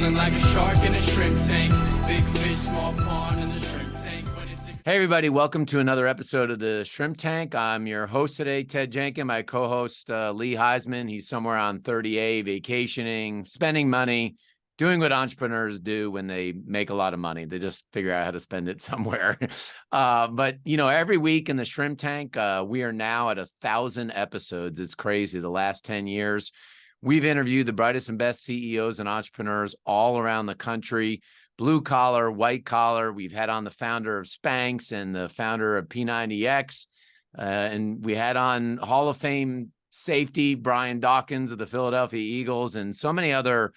Feeling like a shark in a shrimp tank. Big fish, small pond in the shrimp tank. Hey, everybody. Welcome to another episode of the Shrimp Tank. I'm your host today, Ted Jenkin. My co-host, Lee Heisman. He's somewhere on 30A, vacationing, spending money, doing what entrepreneurs do when they make a lot of money. They just figure out how to spend it somewhere. But, every week in the Shrimp Tank, we are now at 1,000 episodes. It's crazy. The last 10 years, we've interviewed the brightest and best CEOs and entrepreneurs all around the country. Blue collar, white collar. We've had on the founder of Spanx and the founder of P90X. And we had on Hall of Fame safety, Brian Dawkins of the Philadelphia Eagles, and so many other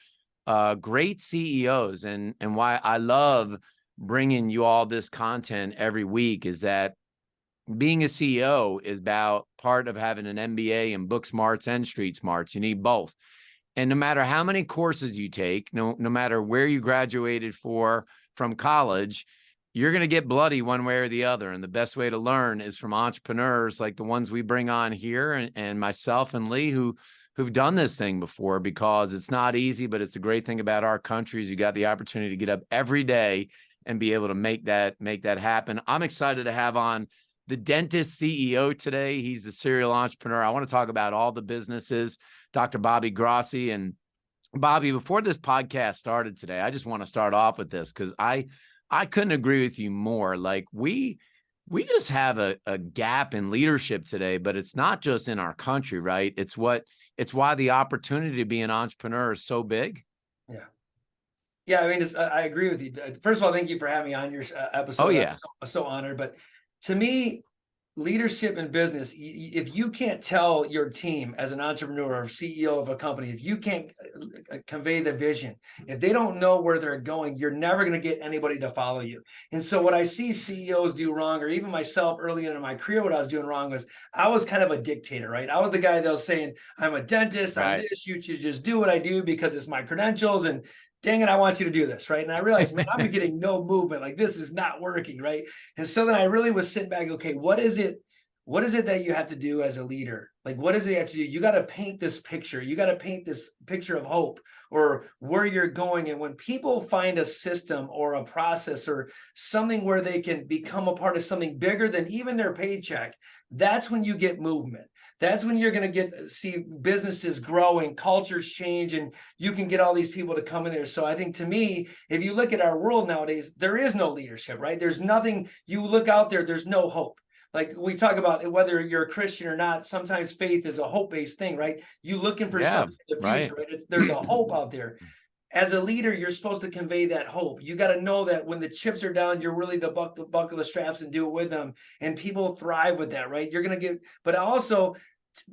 great CEOs. And why I love bringing you all this content every week is that being a CEO is about part of having an MBA in book smarts and street smarts. You need both. And no matter how many courses you take, no matter where you graduated from college, you're going to get bloody one way or the other. And the best way to learn is from entrepreneurs like the ones we bring on here and myself and Lee, who've done this thing before, because it's not easy, but it's a great thing about our country is you got the opportunity to get up every day and be able to make that happen. I'm excited to have on the dentist CEO today. He's a serial entrepreneur. I want to talk about all the businesses. Dr. Bobby Grossi. And Bobby, before this podcast started today, I just want to start off with this because I couldn't agree with you more. Like we just have a gap in leadership today, but it's not just in our country, right? It's why the opportunity to be an entrepreneur is so big. Yeah. I mean, I agree with you. First of all, thank you for having me on your episode. Oh yeah, I'm so honored. But to me, leadership in business, if you can't tell your team as an entrepreneur or CEO of a company, if you can't convey the vision, if they don't know where they're going, you're never going to get anybody to follow you. And so what I see CEOs do wrong, or even myself early in my career, what I was doing wrong was I was kind of a dictator, right? I was the guy that was saying, I'm a dentist, right. I'm this, you should just do what I do because it's my credentials, and dang it, I want you to do this, right? And I realized, man, I'm getting no movement. Like, this is not working, right? And so then I really was sitting back, okay, what is it that you have to do as a leader? Like, what does it have to do? You got to paint this picture. You got to paint this picture of hope or where you're going. And when people find a system or a process or something where they can become a part of something bigger than even their paycheck, that's when you get movement. That's when you're going to see businesses growing, cultures change, and you can get all these people to come in there. So I think, to me, if you look at our world nowadays, there is no leadership, right? There's nothing. You look out there, there's no hope. Like we talk about, whether you're a Christian or not, sometimes faith is a hope-based thing, right? You looking for something in the future, right? There's a hope out there. As a leader, you're supposed to convey that hope. You got to know that when the chips are down, you're really to buckle the straps and do it with them. And people thrive with that, right? You're going to but also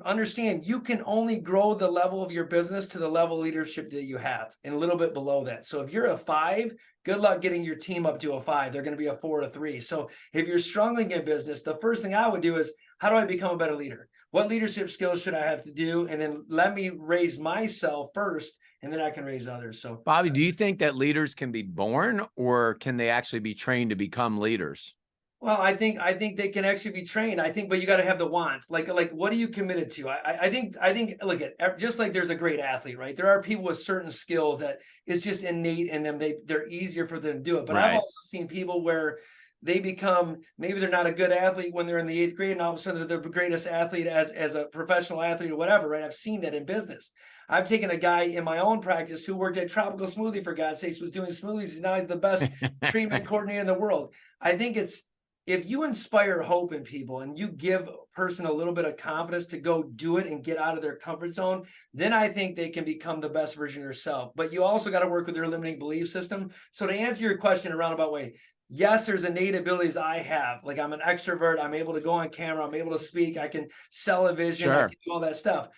understand you can only grow the level of your business to the level of leadership that you have and a little bit below that. So if you're a 5, good luck getting your team up to a 5. They're going to be a 4 or 3. So if you're struggling in business, the first thing I would do is, how do I become a better leader? What leadership skills should I have to do? And then let me raise myself first, and then I can raise others. So Bobby, do you think that leaders can be born, or can they actually be trained to become leaders? Well, I think they can actually be trained. I think, but you got to have the want. Like what are you committed to? I think look at, just like there's a great athlete, right? There are people with certain skills that is just innate in them. They're easier for them to do it. But I've also seen people where they become, maybe they're not a good athlete when they're in the 8th grade, and all of a sudden they're the greatest athlete as a professional athlete or whatever, right? I've seen that in business. I've taken a guy in my own practice who worked at Tropical Smoothie, for God's sakes, was doing smoothies. Now he's the best treatment coordinator in the world. I think if you inspire hope in people and you give a person a little bit of confidence to go do it and get out of their comfort zone, then I think they can become the best version of themselves. But you also got to work with their limiting belief system. So to answer your question in a roundabout way, yes, there's innate abilities I have. Like, I'm an extrovert. I'm able to go on camera. I'm able to speak. I can sell a vision. I can do all that stuff.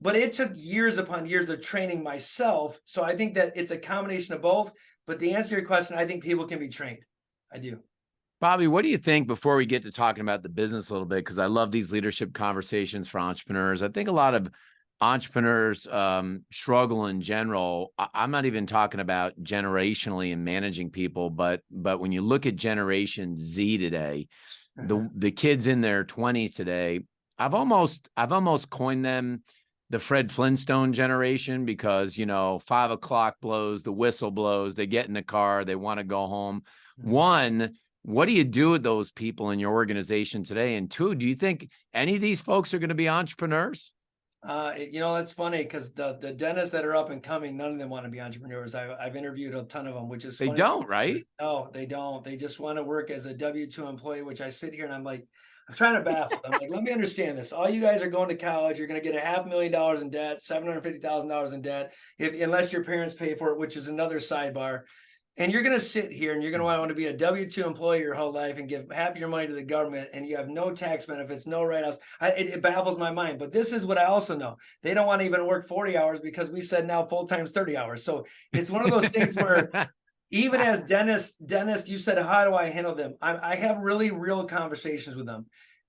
But it took years upon years of training myself. So I think that it's a combination of both. But to answer your question, I think people can be trained. I do. Bobby, what do you think, before we get to talking about the business a little bit, because I love these leadership conversations for entrepreneurs. I think a lot of entrepreneurs struggle in general. I'm not even talking about generationally and managing people, but when you look at Generation Z today, the kids in their 20s today, I've almost coined them the Fred Flintstone generation because, 5 o'clock blows, the whistle blows, they get in the car, they want to go home. One, what do you do with those people in your organization today? And two, do you think any of these folks are going to be entrepreneurs? That's funny because the dentists that are up and coming, none of them want to be entrepreneurs. I've interviewed a ton of them, which is They funny. don't, right? No, they don't. They just want to work as a W-2 employee, which I sit here and I'm like, I'm trying to baffle them. Like, let me understand this. All you guys are going to college. You're going to get $500,000 in debt, $750,000 in debt, unless your parents pay for it, which is another sidebar. And you're going to sit here and you're going to want to be a W-2 employee your whole life and give half your money to the government, and you have no tax benefits, no write-offs. It baffles my mind. But this is what I also know. They don't want to even work 40 hours because we said now full-time's 30 hours. So it's one of those things where even as dentist, you said, how do I handle them? I have really real conversations with them.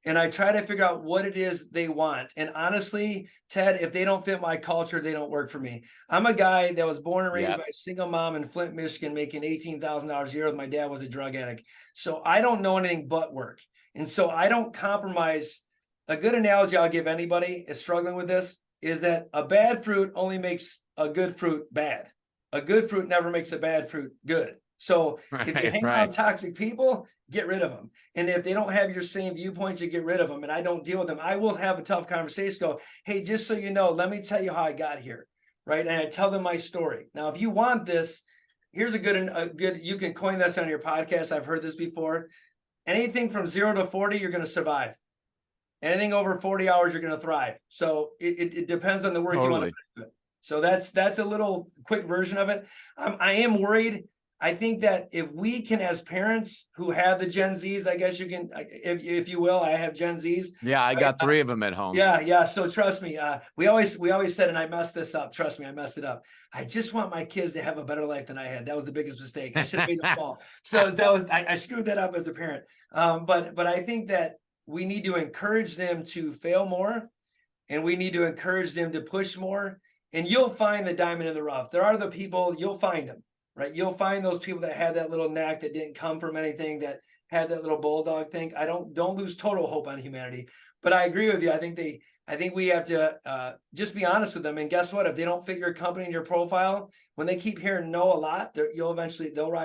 And I try to figure out what it is they want. And honestly, Ted, if they don't fit my culture, they don't work for me. I'm a guy that was born and raised by a single mom in Flint, Michigan, making $18,000 a year. My dad was a drug addict. So I don't know anything but work. And so I don't compromise. A good analogy I'll give anybody is struggling with this is that a bad fruit only makes a good fruit bad. A good fruit never makes a bad fruit good. So if you hang around toxic people, get rid of them. And if they don't have your same viewpoints, you get rid of them. And I don't deal with them. I will have a tough conversation. Go, hey, just so you know, let me tell you how I got here, right? And I tell them my story. Now, if you want this, here's a good. You can coin this on your podcast. I've heard this before. Anything from 0 to 40, you're going to survive. Anything over 40 hours, you're going to thrive. So it depends on the work you want to do. So that's a little quick version of it. I am worried. I think that if we can, as parents who have the Gen Zs, I guess you can, if you will, I have Gen Zs. Yeah, I got 3 of them at home. Yeah. So trust me, we always said, and I messed this up. Trust me, I messed it up. I just want my kids to have a better life than I had. That was the biggest mistake. I should have made them fall. So I screwed that up as a parent. But I think that we need to encourage them to fail more, and we need to encourage them to push more. And you'll find the diamond in the rough. There are the people, you'll find them. Right, you'll find those people that had that little knack that didn't come from anything, that had that little bulldog thing. I don't lose total hope on humanity, but I agree with you. I think we have to just be honest with them. And guess what? If they don't fit your company and your profile, when they keep hearing no a lot, they'll rise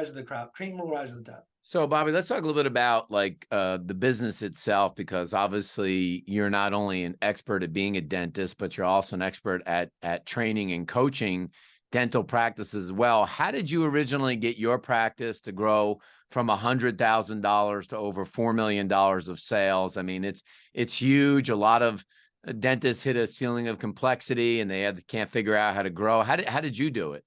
to the crop. Cream will rise to the top. So, Bobby, let's talk a little bit about the business itself, because obviously you're not only an expert at being a dentist, but you're also an expert at training and coaching dental practices as well. How did you originally get your practice to grow from $100,000 to over $4 million of sales? I mean, it's huge. A lot of dentists hit a ceiling of complexity and they can't figure out how to grow. How did you do it?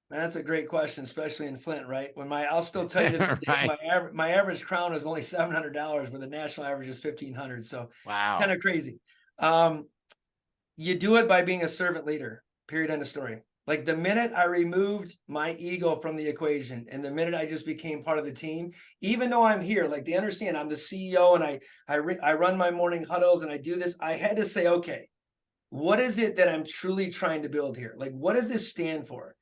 Man, that's a great question, especially in Flint, right? I'll still tell you that right. my average crown is only $700, where the national average is $1,500. So wow, it's kind of crazy. You do it by being a servant leader. Period. End of story. Like the minute I removed my ego from the equation, and the minute I just became part of the team, even though I'm here, like they understand I'm the CEO and I run my morning huddles and I do this, I had to say, okay, what is it that I'm truly trying to build here? Like, what does this stand for?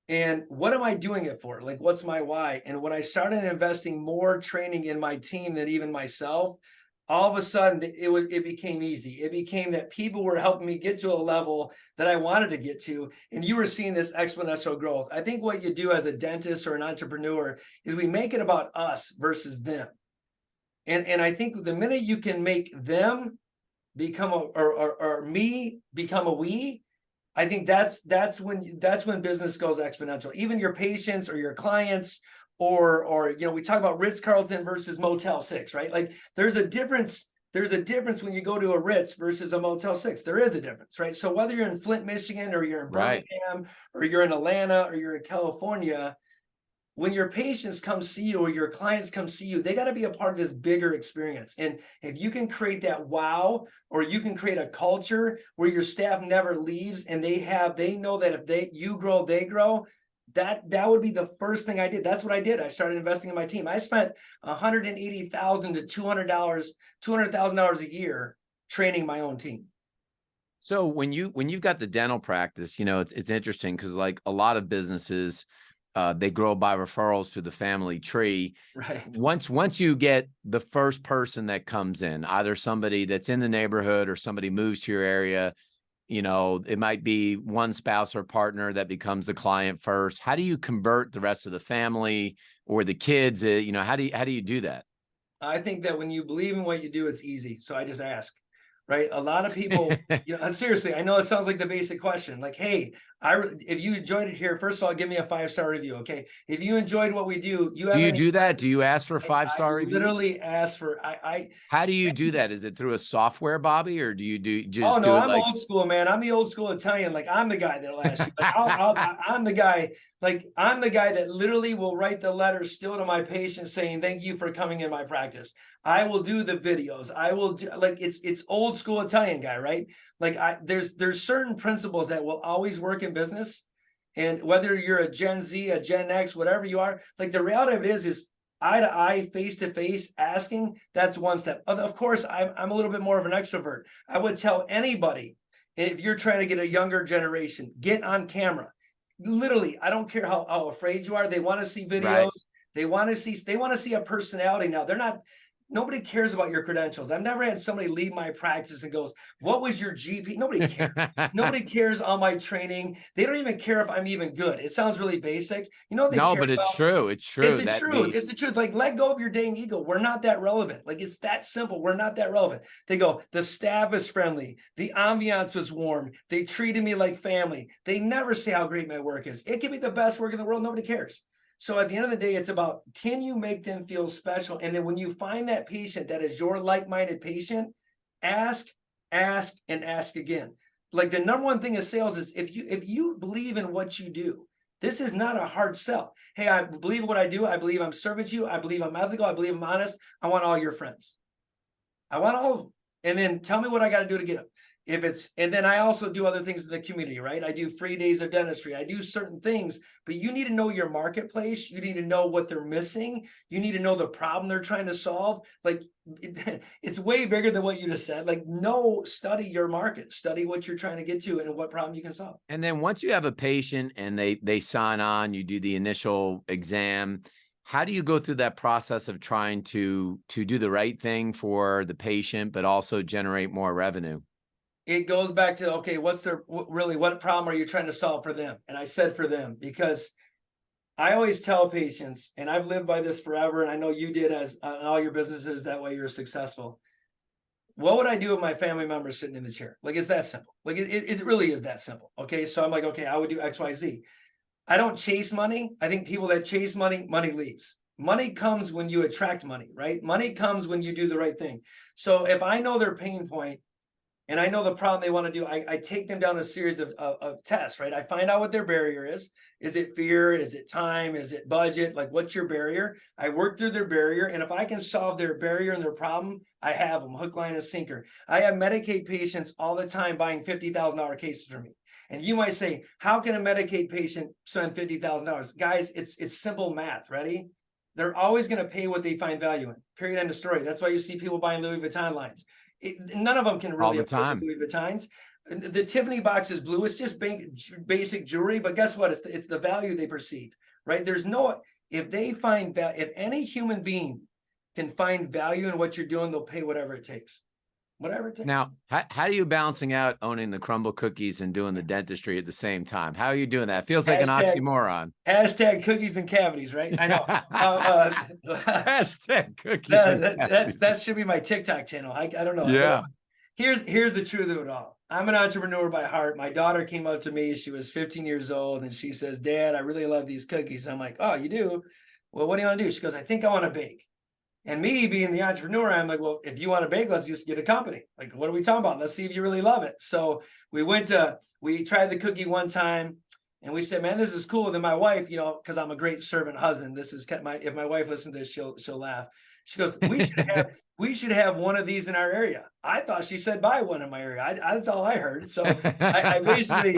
And what am I doing it for? Like, what's my why? And when I started investing more training in my team than even myself, all of a sudden it became easy. It became that people were helping me get to a level that I wanted to get to. And you were seeing this exponential growth. I think what you do as a dentist or an entrepreneur is we make it about us versus them. And I think the minute you can make them become or me become a we, I think that's when business goes exponential. Even your patients or your clients, or we talk about Ritz-Carlton versus Motel 6, right? Like there's a difference when you go to a Ritz versus a Motel 6. There is a difference, right? So whether you're in Flint, Michigan, or you're in Birmingham, or you're in Atlanta, or you're in California, when your patients come see you or your clients come see you, they got to be a part of this bigger experience. And if you can create that wow, or you can create a culture where your staff never leaves and they know that if you grow, they grow, that would be the first thing I did. That's what I did. I started investing in my team. I spent $180,000 to $200,000 a year training my own team. So when you've got the dental practice, it's interesting because like a lot of businesses, they grow by referrals through the family tree. Right. Once you get the first person that comes in, either somebody that's in the neighborhood or somebody moves to your area, you know, it might be one spouse or partner that becomes the client first. How do you convert the rest of the family or the kids? You know, how do you do that? I think that when you believe in what you do, it's easy. So I just ask, right? A lot of people, you know, and seriously, I know it sounds like the basic question, like, hey, if you enjoyed it here, first of all, give me a 5-star review, okay? If you enjoyed what we do, you Do have you any do that? Do questions? you ask for I 5-star reviews? literally ask for, How do you do that? Is it through a software, Bobby, or do you Oh just no, do it I'm like? old school, man. I'm the old school Italian. Like I'm the guy that'll ask you. Like I'm the guy. Like I'm the guy that literally will write the letters still to my patients saying thank you for coming in my practice. I will do the videos. I will do like it's old school Italian guy, right? Like there's certain principles that will always work in business, and whether you're a Gen Z, a Gen X, whatever you are, like the reality of it is eye to eye, face to face, asking, that's one step. Of course, I'm a little bit more of an extrovert. I would tell anybody, if you're trying to get a younger generation, get on camera. Literally, I don't care how afraid you are. They want to see videos. Right. They want to see a personality now. They're not, nobody cares about your credentials. I've never had somebody leave my practice and goes, what was your GP? Nobody cares. Nobody cares on my training. They don't even care if I'm even good. It sounds really basic. You know, they No, care but it's about true. It's it's true the that truth. It's the truth. Like, let go of your dang ego. We're not that relevant. Like, it's that simple. We're not that relevant. They go, the staff is friendly. The ambiance was warm. They treated me like family. They never say how great my work is. It can be the best work in the world. Nobody cares. So at the end of the day, it's about, can you make them feel special? And then when you find that patient that is your like-minded patient, ask, and ask again. Like the number one thing in sales is if you believe in what you do, this is not a hard sell. Hey, I believe in what I do. I believe I'm serving to you. I believe I'm ethical. I believe I'm honest. I want all your friends. I want all of them. And then tell me what I got to do to get them. If it's, and then I also do other things in the community, right? I do free days of dentistry. I do certain things, but you need to know your marketplace. You need to know what they're missing. You need to know the problem they're trying to solve. Like it's way bigger than what you just said. Like, no, study your market, study what you're trying to get to and what problem you can solve. And then once you have a patient and they sign on, you do the initial exam. How do you go through that process of trying to do the right thing for the patient, but also generate more revenue? It goes back to, okay, what's their, really, what problem are you trying to solve for them? And I said for them, because I always tell patients, and I've lived by this forever, and I know you did as in all your businesses, that way you're successful. What would I do if my family member is sitting in the chair? Like, it's that simple. Like, it really is that simple. Okay. So I'm like, okay, I would do X, Y, Z. I don't chase money. I think people that chase money, money leaves. Money comes when you attract money, right? Money comes when you do the right thing. So if I know their pain point, and I know the problem they want to do, I take them down a series of tests, right? I find out what their barrier is. Is it fear? Is it time? Is it budget? Like, what's your barrier? I work through their barrier. And if I can solve their barrier and their problem, I have them hook, line, and sinker. I have Medicaid patients all the time buying $50,000 cases from me. And you might say, how can a Medicaid patient spend $50,000? Guys, it's simple math. Ready? They're always going to pay what they find value in. Period. End of story. That's why you see people buying Louis Vuitton lines. None of them can really afford the Louis Vuittons. The Tiffany box is blue. It's just basic jewelry, but guess what? It's the value they perceive, right? There's no, if they find that, if any human being can find value in what you're doing, they'll pay whatever it takes. Whatever it takes. Now, how are you balancing out owning the crumble cookies and doing the dentistry at the same time? How are you doing that? It feels like an oxymoron. Hashtag cookies and cavities, right? I know. Hashtag cookies. That should be my TikTok channel. I don't know. Yeah. Here's the truth of it all. I'm an entrepreneur by heart. My daughter came up to me. She was 15 years old, and she says, "Dad, I really love these cookies." I'm like, "Oh, you do? Well, what do you want to do?" She goes, "I think I want to bake." And me being the entrepreneur, I'm like, well, if you want to bake, let's just get a company. Like, what are we talking about? Let's see if you really love it. So we tried the cookie one time, and we said, man, this is cool. And then my wife, you know, because I'm a great servant husband, this is if my wife listens to this, she'll laugh. She goes, we should have one of these in our area. I thought she said buy one in my area. That's all I heard. So I basically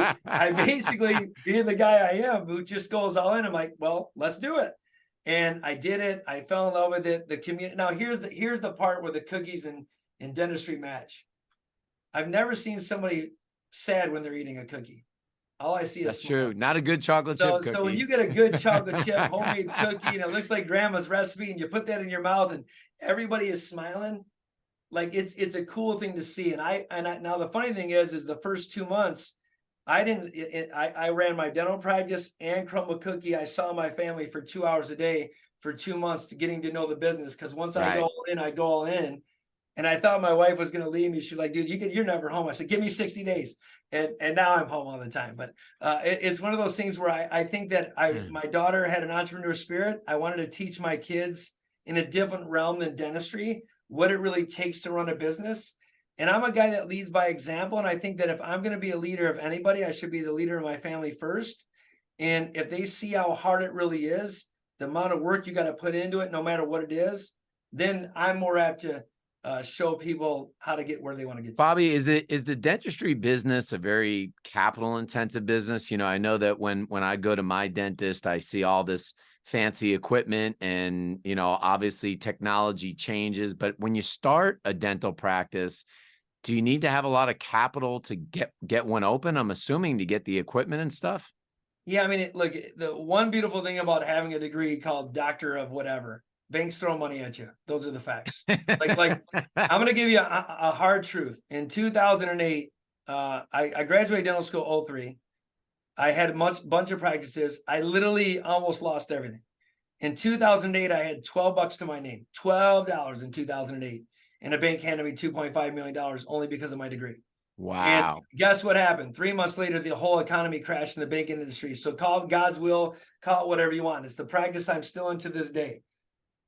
being the guy I am who just goes all in, I'm like, well, let's do it. And I did it. I fell in love with it. The community. Now here's the part where the cookies and dentistry match. I've never seen somebody sad when they're eating a cookie. All I see is That's true. Not a good chocolate chip cookie. So when you get a good chocolate chip homemade cookie and it looks like grandma's recipe and you put that in your mouth and everybody is smiling, like it's a cool thing to see. And I now the funny thing is the first 2 months, I didn't. I ran my dental practice and Crumble Cookie. I saw my family for 2 hours a day for 2 months to getting to know the business. Because once I go Right. all in, I go all in. And I thought my wife was going to leave me. She's like, dude, you're never home. I said, give me 60 days. And now I'm home all the time. But it's one of those things where I think that my daughter had an entrepreneur spirit. I wanted to teach my kids in a different realm than dentistry, what it really takes to run a business. And I'm a guy that leads by example. And I think that if I'm going to be a leader of anybody, I should be the leader of my family first. And if they see how hard it really is, the amount of work you got to put into it, no matter what it is, then I'm more apt to show people how to get where they want to get to. Bobby, is the dentistry business a very capital intensive business? You know, I know that when I go to my dentist, I see all this fancy equipment and, you know, obviously technology changes, but when you start a dental practice, do you need to have a lot of capital to get one open? I'm assuming to get the equipment and stuff. Yeah, I mean, look, the one beautiful thing about having a degree called doctor of whatever, banks throw money at you. Those are the facts. Like I'm going to give you a hard truth. In 2008, I graduated dental school 03. I had a bunch of practices. I literally almost lost everything. In 2008, I had $12 to my name, $12 in 2008. And a bank handed me $2.5 million only because of my degree. And Wow. guess what happened? 3 months later, the whole economy crashed in the banking industry. So call it God's will, call it whatever you want. It's the practice I'm still in to this day.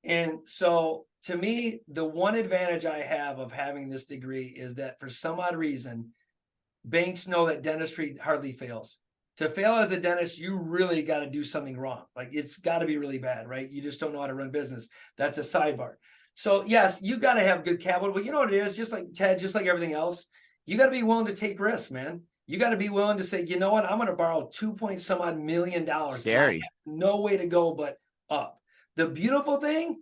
And so to me, the one advantage I have of having this degree is that for some odd reason, banks know that dentistry hardly fails. To fail as a dentist, you really got to do something wrong. Like it's got to be really bad, right? You just don't know how to run business. That's a sidebar. So yes, you got to have good capital, but you know what it is? Just like Ted, just like everything else, you got to be willing to take risks, man. You got to be willing to say, you know what? I'm going to borrow 2 point some odd million dollars. Scary. No way to go but up. The beautiful thing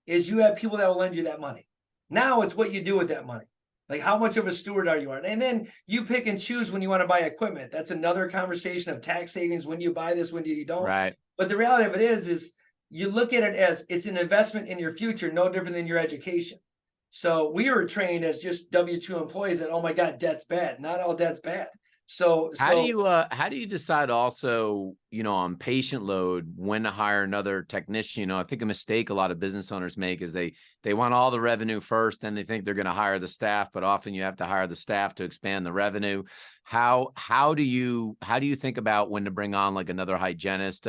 is you have people that will lend you that money. Now it's what you do with that money. Like how much of a steward are you on? And then you pick and choose when you want to buy equipment. That's another conversation of tax savings. When do you buy this? When do you don't? Right. But the reality of it is you look at it as it's an investment in your future, no different than your education. So we were trained as just W-2 employees that, oh my God, debt's bad. Not all debt's bad. So how do you decide also, you know, on patient load when to hire another technician? You know, I think a mistake a lot of business owners make is they want all the revenue first, then they think they're going to hire the staff, but often you have to hire the staff to expand the revenue. How do you think about when to bring on like another hygienist?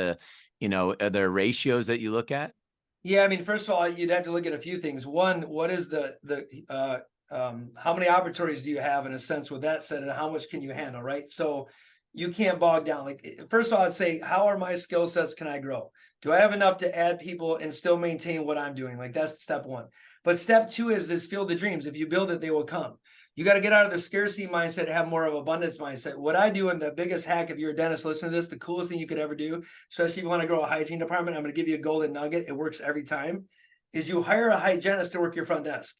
You know, are there ratios that you look at? Yeah, I mean, first of all, you'd have to look at a few things. One, what is how many opportunities do you have in a sense with that said, and how much can you handle, right? So you can't bog down. Like, first of all, I'd say, how are my skill sets? Can I grow? Do I have enough to add people and still maintain what I'm doing? Like that's step one. But step two is field the dreams. If you build it, they will come. You got to get out of the scarcity mindset and have more of abundance mindset. What I do, and the biggest hack, if you're a dentist, listen to this, the coolest thing you could ever do, especially if you want to grow a hygiene department, I'm going to give you a golden nugget. It works every time, is you hire a hygienist to work your front desk.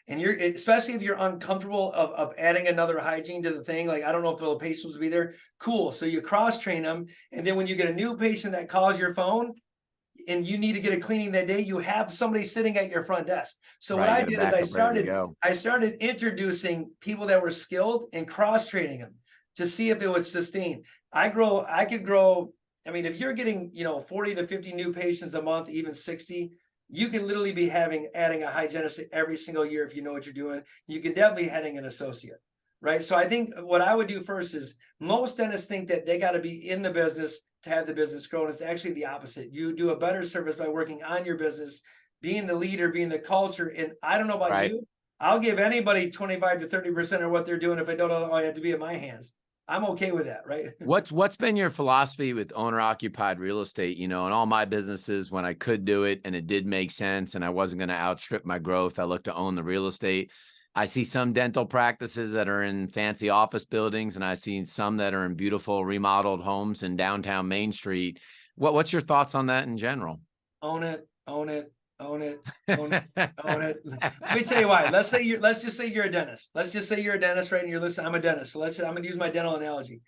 And you're, especially if you're uncomfortable of adding another hygiene to the thing, like, I don't know if the patients will be there. Cool. So you cross train them. And then when you get a new patient that calls your phone, and you need to get a cleaning that day, you have somebody sitting at your front desk. So what I did is I started introducing people that were skilled and cross training them to see if it would sustain. I could grow. I mean, if you're getting, 40 to 50 new patients a month, even 60, you can literally be adding a hygienist every single year if you know what you're doing. You can definitely be adding an associate, right? So I think what I would do first is most dentists think that they got to be in the business to have the business grow. And it's actually the opposite. You do a better service by working on your business, being the leader, being the culture. And I don't know about you, I'll give anybody 25 to 30% of what they're doing if I don't know I have to be in my hands. I'm okay with that, right? What's been your philosophy with owner-occupied real estate? You know, in all my businesses, when I could do it and it did make sense and I wasn't going to outstrip my growth, I looked to own the real estate. I see some dental practices that are in fancy office buildings, and I see some that are in beautiful remodeled homes in downtown Main Street. What's your thoughts on that in general? Own it, own it, own it, own it, own it. Let me tell you why. Let's just say you're a dentist. Let's just say you're a dentist, right? And you're listening. I'm a dentist. So I'm going to use my dental analogy.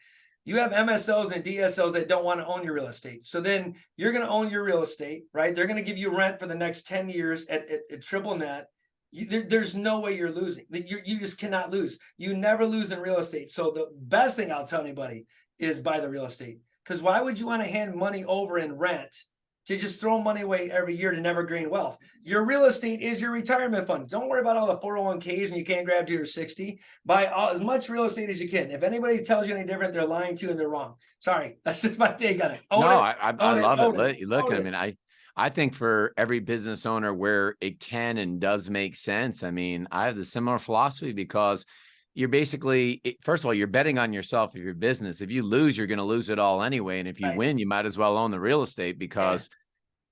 You have MSOs and DSOs that don't want to own your real estate. So then you're going to own your real estate, right? They're going to give you rent for the next 10 years at triple net. there's no way you're losing. You just cannot lose. You never lose in real estate. So the best thing I'll tell anybody is buy the real estate. Because why would you want to hand money over in rent to just throw money away every year to never gain wealth? Your real estate is your retirement fund. Don't worry about all the 401ks and you can't grab to your 60. Buy as much real estate as you can. If anybody tells you any different, they're lying to you and they're wrong. Sorry, that's just my take on it. I love it. Look, I mean, I think for every business owner where it can and does make sense. I mean, I have the similar philosophy because you're basically, first of all, you're betting on yourself of your business. If you lose, you're going to lose it all anyway. And if you win, you might as well own the real estate because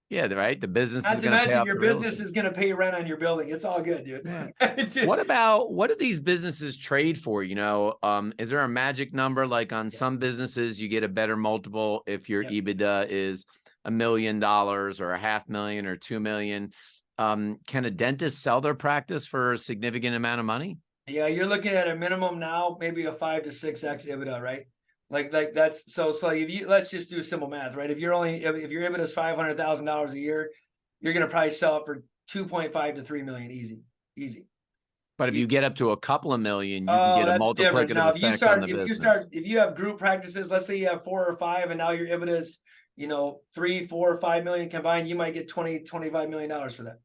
right. The business is going to pay off your business is going to pay rent on your building. It's all good, dude. Yeah. What do these businesses trade for? You know, is there a magic number? Like on some businesses, you get a better multiple if your EBITDA is $1 million or $500,000 or $2 million. Can a dentist sell their practice for a significant amount of money? Yeah, you're looking at a minimum now, maybe a 5 to 6x EBITDA, right? Like that's so if you, let's just do simple math, right? If your EBITDA is $500,000 a year, you're going to probably sell it for 2.5 to 3 million, easy. But if you get up to a couple of million, you can get a multiplicative now, effect on the business. If you have group practices, let's say you have 4 or 5, and now your EBITDA is 3, 4, 5 million combined, you might get $25 million for that.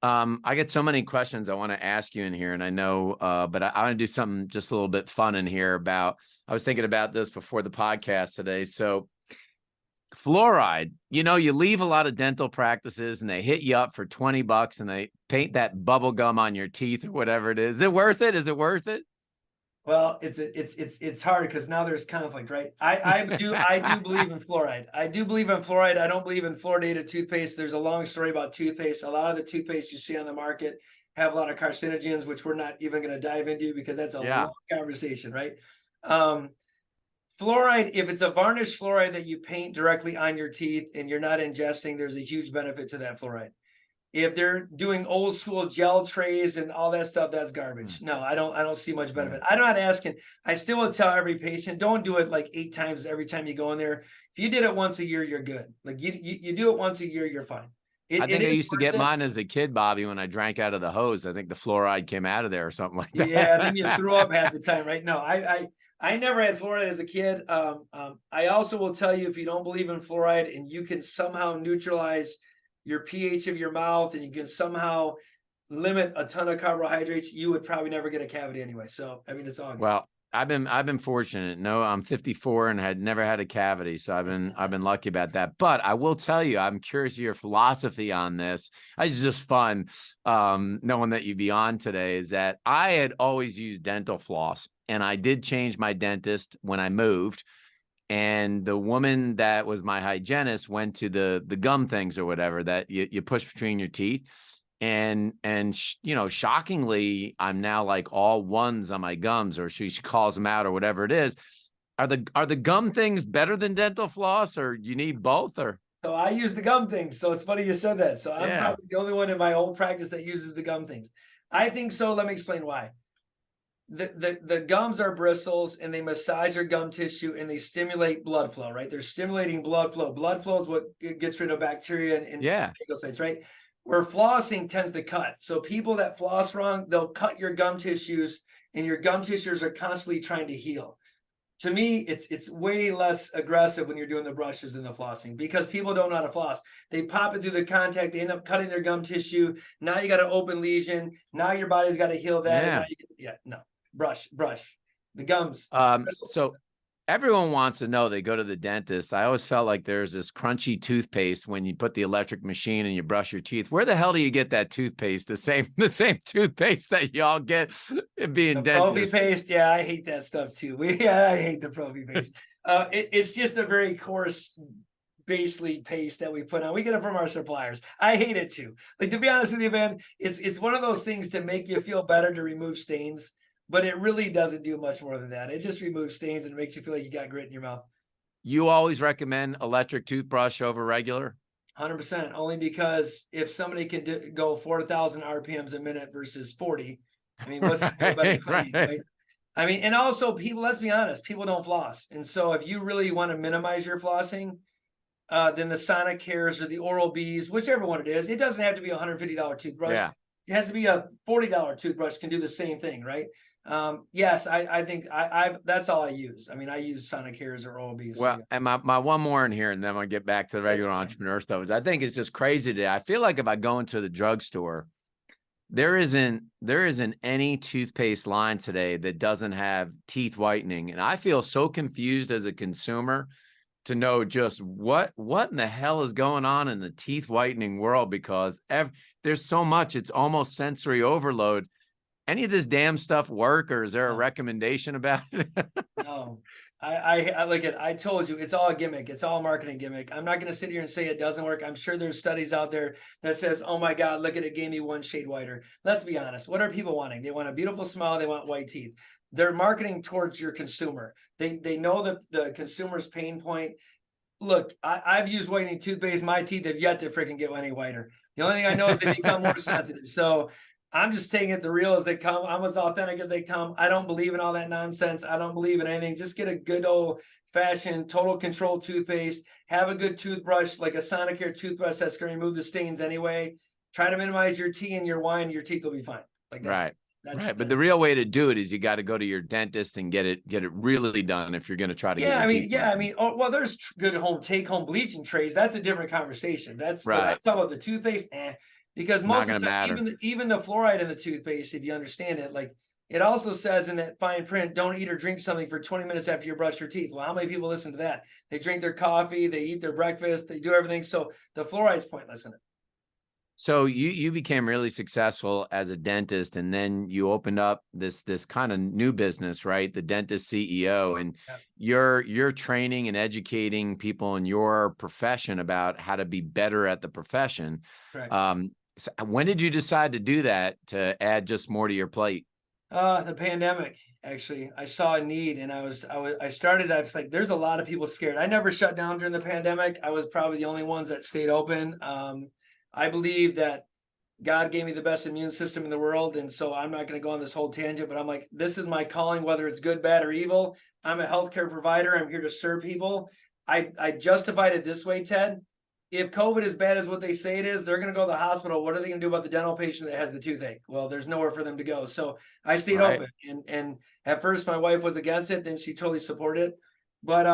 I get so many questions I want to ask you in here, and I know, but I want to do something just a little bit fun in here I was thinking about this before the podcast today. So fluoride, you leave a lot of dental practices and they hit you up for $20 and they paint that bubble gum on your teeth or whatever it is. Is it worth it? Is it worth it? Well, it's hard because now there's conflict, right? I do believe in fluoride. I do believe in fluoride. I don't believe in fluoridated toothpaste. There's a long story about toothpaste. A lot of the toothpaste you see on the market have a lot of carcinogens, which we're not even going to dive into because that's a long conversation, right? Fluoride, if it's a varnished fluoride that you paint directly on your teeth and you're not ingesting, there's a huge benefit to that fluoride. If they're doing old school gel trays and all that stuff, that's garbage. No, I don't see much benefit. I'm not asking. I still would tell every patient, don't do it like 8 times every time you go in there. If you did it once a year, you're good. Like you do it once a year, you're fine. I think I used to get mine as a kid, Bobby, when I drank out of the hose. I think the fluoride came out of there or something like that. Yeah, then you threw up half the time, right? No, I never had fluoride as a kid. I also will tell you, if you don't believe in fluoride and you can somehow neutralize your pH of your mouth and you can somehow limit a ton of carbohydrates, you would probably never get a cavity anyway. So, I mean, it's all good. Well, I've been fortunate. No, I'm 54 and had never had a cavity. So I've been lucky about that. But I will tell you, I'm curious of your philosophy on this. It's just fun knowing that you'd be on today. Is that I had always used dental floss and I did change my dentist when I moved. And the woman that was my hygienist went to the gum things or whatever that you push between your teeth. And shockingly, I'm now like all ones on my gums, or she calls them out or whatever it is. Are the gum things better than dental floss, or you need both? Or so I use the gum things. So it's funny you said that. So I'm probably the only one in my whole practice that uses the gum things. I think so. Let me explain why. The gums are bristles and they massage your gum tissue and they stimulate blood flow, right? They're stimulating blood flow. Blood flow is what gets rid of bacteria and phagocytes, right? Where flossing tends to cut. So people that floss wrong, they'll cut your gum tissues and your gum tissues are constantly trying to heal. To me, it's way less aggressive when you're doing the brushes than the flossing because people don't know how to floss. They pop it through the contact. They end up cutting their gum tissue. Now you got an open lesion. Now your body's got to heal that. No. Brush the gums. So everyone wants to know, they go to the dentist. I always felt like there's this crunchy toothpaste when you put the electric machine and you brush your teeth. Where the hell do you get that toothpaste? The same toothpaste that y'all get being dentists. Profi paste. Yeah, I hate that stuff too. I hate the Profi paste. It's just a very coarse basely paste that we put on. We get it from our suppliers. I hate it too. Like, to be honest with you, man, it's one of those things to make you feel better, to remove stains. But it really doesn't do much more than that. It just removes stains and makes you feel like you got grit in your mouth. You always recommend electric toothbrush over regular? 100%. Only because if somebody can go 4,000 RPMs a minute versus 40, I mean, what's better cleaning, right? I mean, and also people, let's be honest, people don't floss. And so if you really want to minimize your flossing, then the Sonic Cares or the Oral-B's, whichever one it is, it doesn't have to be a $150 toothbrush. Yeah. it has to be a $40 toothbrush can do the same thing, right? Yes, I think I've that's all I use. I mean, I use Sonicares or Oral-B. So Well, yeah, and my one more in here, and then I'm gonna get back to the that's regular fine. entrepreneur stuff. Is I think it's just crazy today. I feel like if I go into the drugstore, there isn't any toothpaste line today that doesn't have teeth whitening, and I feel so confused as a consumer to know just what in the hell is going on in the teeth whitening world, because there's so much, it's almost sensory overload. Any of this damn stuff work, or is there a No. recommendation about it? No, I look at. I told you, it's all a gimmick. It's all a marketing gimmick. I'm not going to sit here and say it doesn't work. I'm sure there's studies out there that says, "Oh my God, look at it, gave me one shade whiter." Let's be honest. What are people wanting? They want a beautiful smile. They want white teeth. They're marketing towards your consumer. They know the consumer's pain point. Look, I've used whitening toothpaste. My teeth have yet to freaking get any whiter. The only thing I know is they become more sensitive. So I'm just taking it the real as they come. I'm as authentic as they come. I don't believe in all that nonsense. I don't believe in anything. Just get a good old fashioned total control toothpaste. Have a good toothbrush, like a Sonicare toothbrush that's going to remove the stains anyway. Try to minimize your tea and your wine. Your teeth will be fine. Like Right. But the real way to do it is you got to go to your dentist and get it really done if you're going to try to get your teeth whitened. Oh, well, there's good take home bleaching trays. That's a different conversation. But I'm Right. talking about the toothpaste, because Not most of the gonna time, matter. even the fluoride in the toothpaste, if you understand it, like it also says in that fine print, don't eat or drink something for 20 minutes after you brush your teeth. Well, how many people listen to that? They drink their coffee, they eat their breakfast, they do everything. So the fluoride's pointless in it. So you became really successful as a dentist, and then you opened up this kind of new business, right? The dentist CEO, and Yeah. you're training and educating people in your profession about how to be better at the profession. Right. So when did you decide to do that, to add just more to your plate? The pandemic, actually. I saw a need, and I was like, there's a lot of people scared. I never shut down during the pandemic. I was probably the only ones that stayed open. I believe that God gave me the best immune system in the world. And so I'm not going to go on this whole tangent, but I'm like, this is my calling, whether it's good, bad, or evil. I'm a healthcare provider. I'm here to serve people. I justified it this way, Ted. If COVID is bad as what they say it is, they're going to go to the hospital. What are they going to do about the dental patient that has the toothache? Well, there's nowhere for them to go. So I stayed Right. open. And at first my wife was against it. Then she totally supported it. But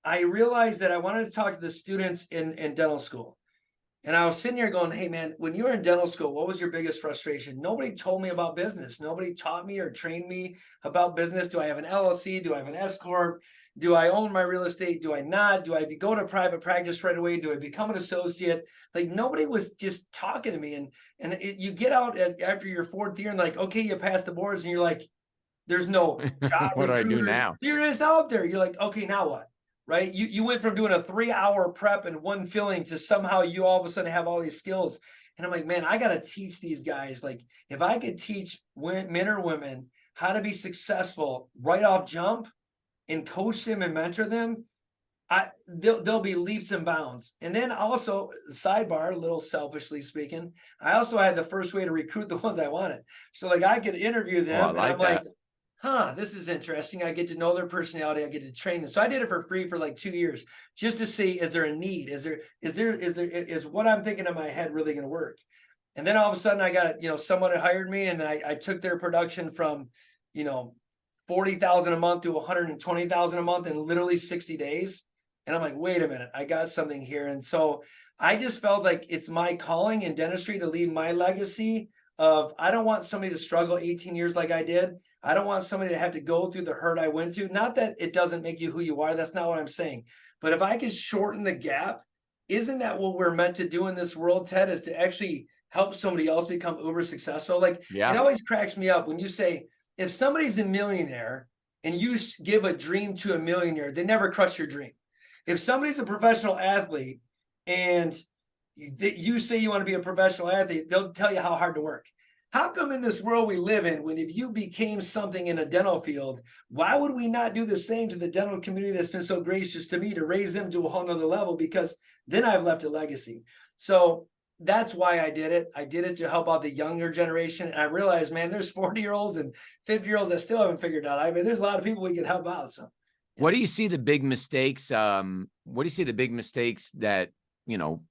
I realized that I wanted to talk to the students in dental school. And I was sitting here going, hey, man, when you were in dental school, what was your biggest frustration? Nobody told me about business. Nobody taught me or trained me about business. Do I have an LLC? Do I have an S Corp? Do I own my real estate? Do I not? Do I go to private practice right away? Do I become an associate? Like nobody was just talking to me. And you get out after your fourth year and like, okay, you pass the boards and you're like, there's no job What do I do recruiters. now? You're just out there. You're like, okay, now what? Right? You went from doing a 3-hour prep and one filling to somehow you all of a sudden have all these skills. And I'm like, man, I got to teach these guys. Like if I could teach men or women how to be successful right off jump and coach them and mentor them, they'll be leaps and bounds. And then also, sidebar, a little selfishly speaking, I also had the first way to recruit the ones I wanted. So like I could interview them, I and like I'm like, that. this is interesting. I get to know their personality. I get to train them. So I did it for free for like 2 years just to see, is there a need? Is what I'm thinking in my head really going to work? And then all of a sudden I got, someone had hired me, and then I took their production from, 40,000 a month to 120,000 a month in literally 60 days. And I'm like, wait a minute, I got something here. And so I just felt like it's my calling in dentistry to leave my legacy of, I don't want somebody to struggle 18 years like I did. I don't want somebody to have to go through the hurt I went to. Not that it doesn't make you who you are. That's not what I'm saying. But if I could shorten the gap, isn't that what we're meant to do in this world, Ted, is to actually help somebody else become uber successful? Like it always cracks me up when you say, if somebody's a millionaire and you give a dream to a millionaire, they never crush your dream. If somebody's a professional athlete and you say you want to be a professional athlete, they'll tell you how hard to work. How come in this world we live in, when if you became something in a dental field, why would we not do the same to the dental community that's been so gracious to me to raise them to a whole nother level? Because then I've left a legacy. So that's why I did it. I did it to help out the younger generation. And I realized, man, there's 40-year-olds and 50-year-olds that still haven't figured out. I mean, there's a lot of people we can help out. So what do you see the big mistakes? What do you see the big mistakes that,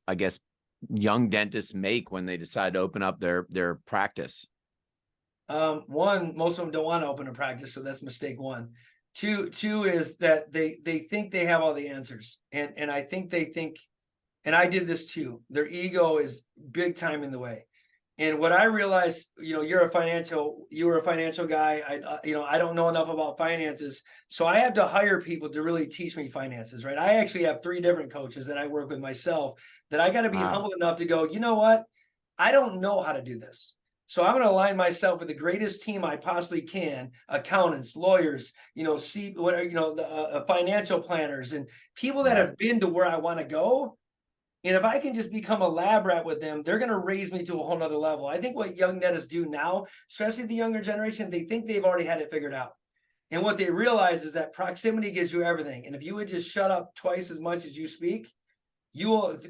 I guess young dentists make when they decide to open up their practice? One, most of them don't want to open a practice, so that's mistake one. Two is that they think they have all the answers, and I think they think, and I did this too. Their ego is big time in the way. And what I realized, you were a financial guy. I don't know enough about finances, so I have to hire people to really teach me finances, right? I actually have 3 different coaches that I work with myself that I got to be Wow. humble enough to go, you know what? I don't know how to do this. So I'm going to align myself with the greatest team I possibly can: accountants, lawyers, financial planners, and people that Yeah. have been to where I want to go. And if I can just become a lab rat with them, they're going to raise me to a whole nother level. I think what young dentists do now, especially the younger generation, they think they've already had it figured out. And what they realize is that proximity gives you everything. And if you would just shut up twice as much as you speak,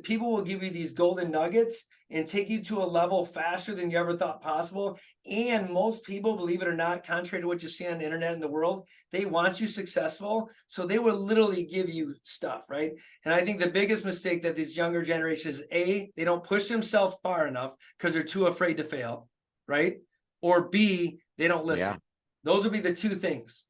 people will give you these golden nuggets and take you to a level faster than you ever thought possible. And most people, believe it or not, contrary to what you see on the internet in the world, they want you successful. So they will literally give you stuff, right? And I think the biggest mistake that these younger generations, A, they don't push themselves far enough because they're too afraid to fail, right? Or B, they don't listen. Yeah. Those would be the two things.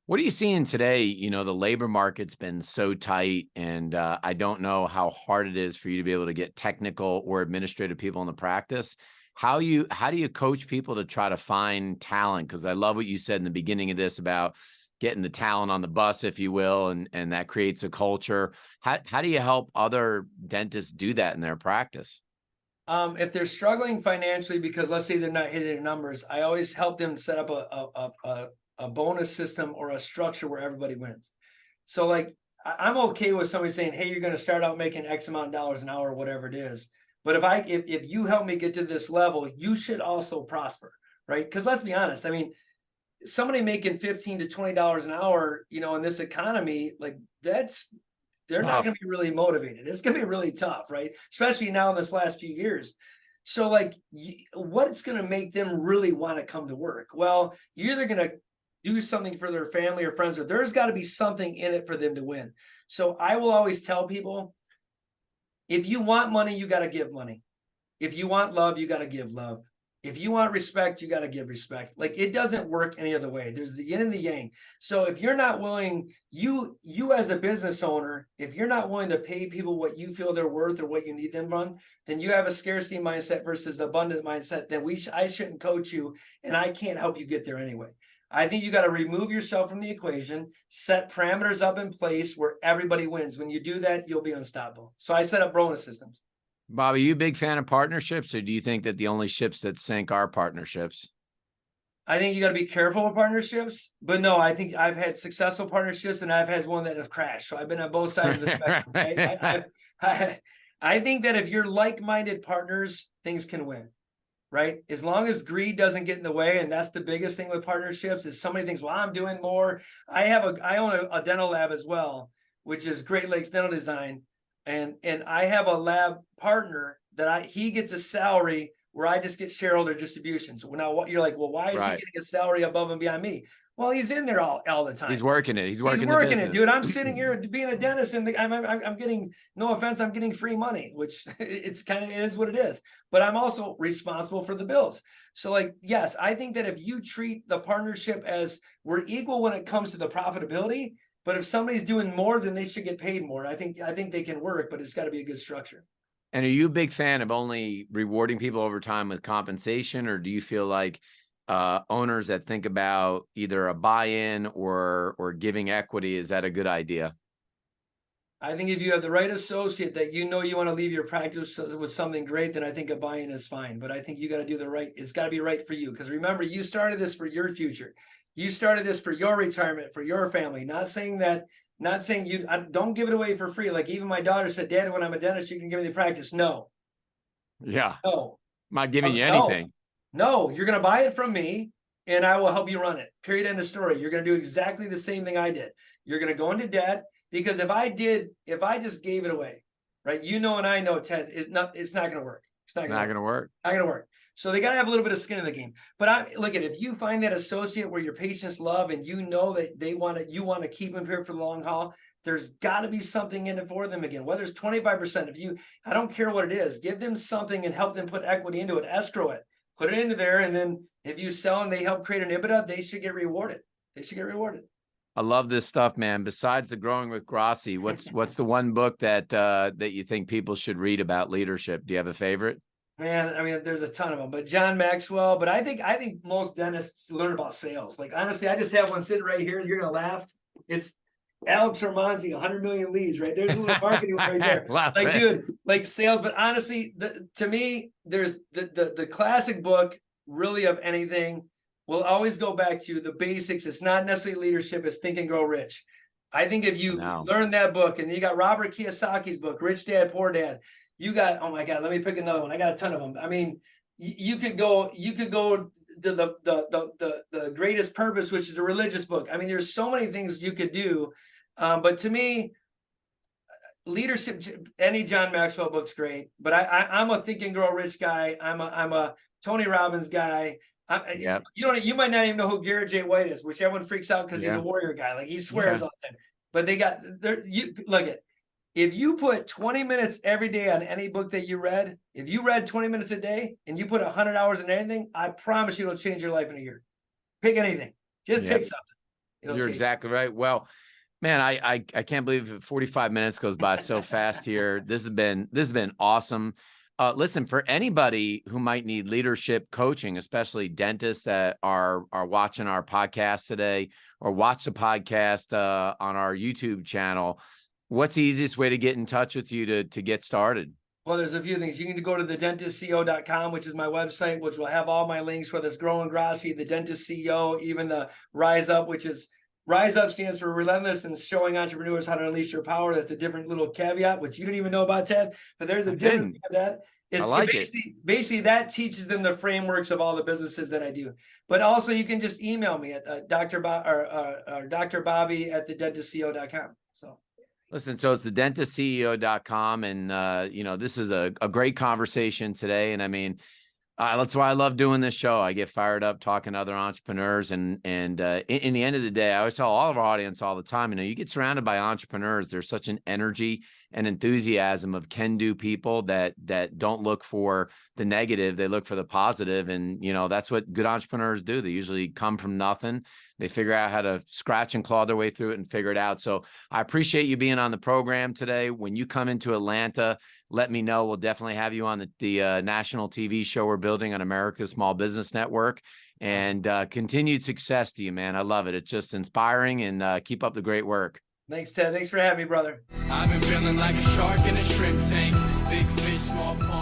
What are you seeing today? The labor market's been so tight, and I don't know how hard it is for you to be able to get technical or administrative people in the practice. How do you coach people to try to find talent? Because I love what you said in the beginning of this about getting the talent on the bus, if you will, and that creates a culture. How do you help other dentists do that in their practice? If they're struggling financially because, let's say, they're not hitting their numbers, I always help them set up a bonus system or a structure where everybody wins. So like, I'm okay with somebody saying, hey, you're going to start out making X amount of dollars an hour, or whatever it is. But if you help me get to this level, you should also prosper, right? Because let's be honest, I mean, somebody making $15 to $20 an hour, in this economy, like they're not going to be really motivated. It's going to be really tough, right? Especially now in this last few years. So like, what's going to make them really want to come to work? Well, you're either going to do something for their family or friends, or there's got to be something in it for them to win. So I will always tell people, if you want money, you got to give money. If you want love, you got to give love. If you want respect, you got to give respect. Like, it doesn't work any other way. There's the yin and the yang. So if you're not willing, you as a business owner, if you're not willing to pay people what you feel they're worth or what you need them on, then you have a scarcity mindset versus abundant mindset that I shouldn't coach you, and I can't help you get there anyway. I think you got to remove yourself from the equation, set parameters up in place where everybody wins. When you do that, you'll be unstoppable. So I set up bonus systems. Bobby, you a big fan of partnerships, or do you think that the only ships that sink are partnerships? I think you got to be careful with partnerships, but no, I think I've had successful partnerships and I've had one that have crashed. So I've been on both sides of the spectrum. Right? I think that if you're like-minded partners, things can win, right? As long as greed doesn't get in the way. And that's the biggest thing with partnerships, is somebody thinks, well, I'm doing more. I own a dental lab as well, which is Great Lakes Dental Design. And I have a lab partner that he gets a salary where I just get shareholder distribution. So now you're like, well, why is he getting a salary above and beyond me? Well, he's in there all the time. He's working it. He's working it, dude. I'm sitting here being a dentist, and I'm getting, no offense, I'm getting free money, which it's kind of is what it is. But I'm also responsible for the bills. So like, yes, I think that if you treat the partnership as we're equal when it comes to the profitability, but if somebody's doing more, then they should get paid more. I think they can work, but it's got to be a good structure. And are you a big fan of only rewarding people over time with compensation, or do you feel like owners that think about either a buy-in or giving equity, is that a good idea? I think if you have the right associate that you want to leave your practice with something great, then I think a buy-in is fine. But I think you got to do it's got to be right for you. Because remember, you started this for your future. You started this for your retirement, for your family. Not saying you don't give it away for free. Like, even my daughter said, Dad, when I'm a dentist, you can give me the practice. No. Yeah. No. I'm not giving you anything. No, you're going to buy it from me and I will help you run it. Period. End of story. You're going to do exactly the same thing I did. You're going to go into debt, because if I just gave it away, right? And I know, Ted, it's not going to work. It's not going to work. Not going to work. So they got to have a little bit of skin in the game. But if you find that associate where your patients love, and that you want to keep them here for the long haul, there's got to be something in it for them again, whether it's 25%. I don't care what it is, give them something and help them put equity into it, escrow it, put it into there. And then if you sell and they help create an EBITDA, they should get rewarded. They should get rewarded. I love this stuff, man. Besides the Growing with Grossi, what's the one book that that you think people should read about leadership? Do you have a favorite? Man, I mean, there's a ton of them, but John Maxwell. But I think most dentists learn about sales. Like, honestly, I just have one sitting right here, and you're gonna laugh. It's Alex Hermanzi, 100 million leads, right? There's a little marketing right there. Like, dude, like sales. But honestly, to me, there's the classic book, really, of anything, will always go back to the basics. It's not necessarily leadership, it's Think and Grow Rich. I think if you learn that book, and then you got Robert Kiyosaki's book, Rich Dad, Poor Dad. You got, oh my God, let me pick another one. I got a ton of them. I mean, you could go to the Greatest Purpose, which is a religious book. I mean, there's so many things you could do. But to me, leadership, any John Maxwell book's great. But I'm a Think and Grow Rich guy. I'm a Tony Robbins guy. You might not even know who Garrett J. White is, which everyone freaks out because he's a warrior guy. Like, he swears all the time. But they got there. You look at. If you put 20 minutes every day on any book that you read, if you read 20 minutes a day and you put 100 hours in anything, I promise you it'll change your life in a year. Pick anything. Just pick something. You're exactly right. Well, man, I can't believe 45 minutes goes by so fast here. This has been awesome. Listen, for anybody who might need leadership coaching, especially dentists that are watching our podcast today or watch the podcast on our YouTube channel, what's the easiest way to get in touch with you to get started? Well, there's a few things. You can go to thedentistceo.com, which is my website, which will have all my links, whether it's Growing Grossi, the Dentist CEO, even the Rise Up, which is Rise Up stands for Relentless and Showing Entrepreneurs How to Unleash Their Power. That's a different little caveat, which you didn't even know about, Ted, but there's a different caveat. Basically, that teaches them the frameworks of all the businesses that I do. But also, you can just email me at Dr. Bobby at thedentistceo.com. So. Listen, so it's thedentistceo.com. And, this is a great conversation today. And I mean, that's why I love doing this show. I get fired up talking to other entrepreneurs. And in the end of the day, I always tell all of our audience all the time, you get surrounded by entrepreneurs. There's such an energy and enthusiasm of can-do people that don't look for the negative. They look for the positive. And, that's what good entrepreneurs do. They usually come from nothing. They figure out how to scratch and claw their way through it and figure it out. So I appreciate you being on the program today. When you come into Atlanta, let me know. We'll definitely have you on the national TV show we're building on America's Small Business Network. And continued success to you, man. I love it. It's just inspiring, and keep up the great work. Thanks, Ted. Thanks for having me, brother. I've been feeling like a shark in a shrimp tank. Big fish, small pond.